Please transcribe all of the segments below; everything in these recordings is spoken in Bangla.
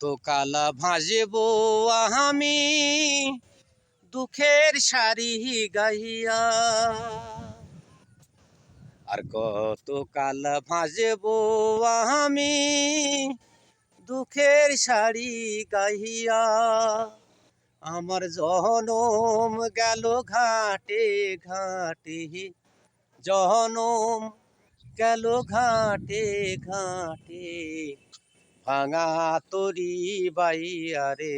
তো কালা ভাজবো আমি দুঃখের শাড়ি গাইয়া, আর কত কাল ভাজবো আমি দুঃখের শাড়ি গাইয়া। আমার জনম গেল ঘাটে ঘাটে, জনম গেল ঘাটে ঘাটে, ভাঙা তরি বাইয়া রে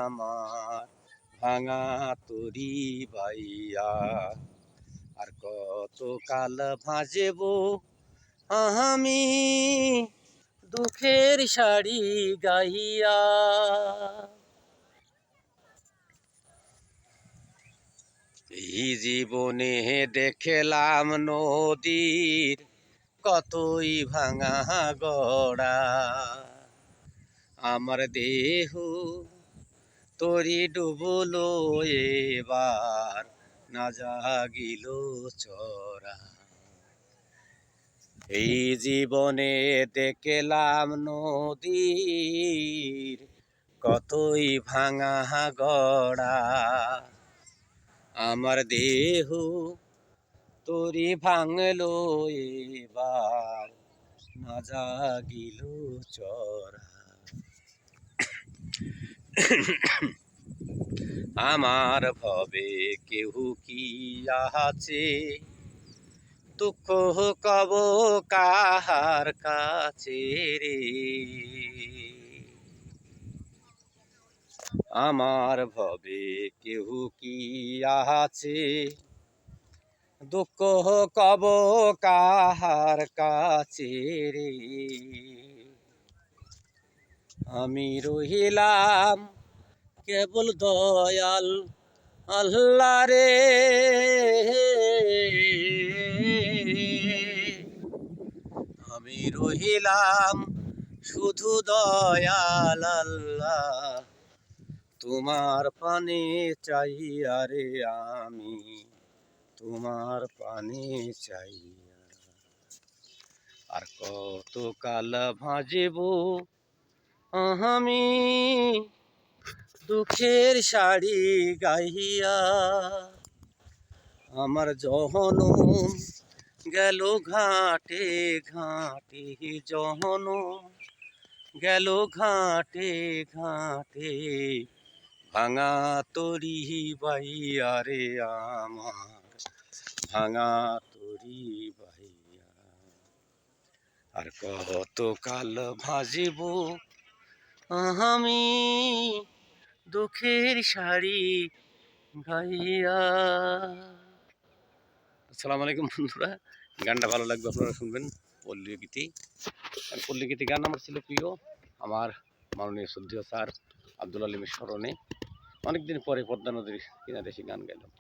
আমার, ভাঙা তরি বাইয়া। আর কত কাল ভাজবো আমি দুঃখের শাড়ি গাইয়া। এই জীবনে দেখলাম নদীর কতই ভাঙা গড়া, আমার দেহ তরি ডুবলো এবার, না জাগিল চরা। এই জীবনে দেখলাম নদীর কতই ভাঙা গড়া, আমার দেহ তরি ভাঙলো এবার, না জাগিল চরা। আমার ভবে কেহ কি আছে, দুঃখ কব কাহার কাছে রে। আমার ভবে কেহ কি আছে, দুঃখ কব কাহার কাছে রে। আমি রহিলাম কেবল দয়াল আল্লাহ রে, আমি রহিলাম শুধু দয়াল আল্লাহ, তোমার পানে চাইয়া রে আমি, তোমার পানে চাইয়া। আর কত কাল ভাজবো আমি দুঃখের শাড়ি গাইয়া। আমার জনম গেল ঘাটে ঘাটে, জনম গেল ঘাটে ঘাটে, ভাঙা তরি বাইয়া রে আমার, ভাঙা তরি বাইয়া। আর কত কাল ভাজবো আমি দুঃখের শাড়ি গাইয়া। আসসালামু আলাইকুম বন্ধুরা, গানটা ভালো লাগবে আপনারা শুনবেন। পল্লী গীতি, পল্লী গীতি গান আমার ছিল প্রিয়, আমার মাননীয় শ্রদ্ধেয় স্যার আব্দুল আলিমের স্মরণে অনেকদিন পরে পদ্মা নদীর কিনারে এসে গান গাইলাম।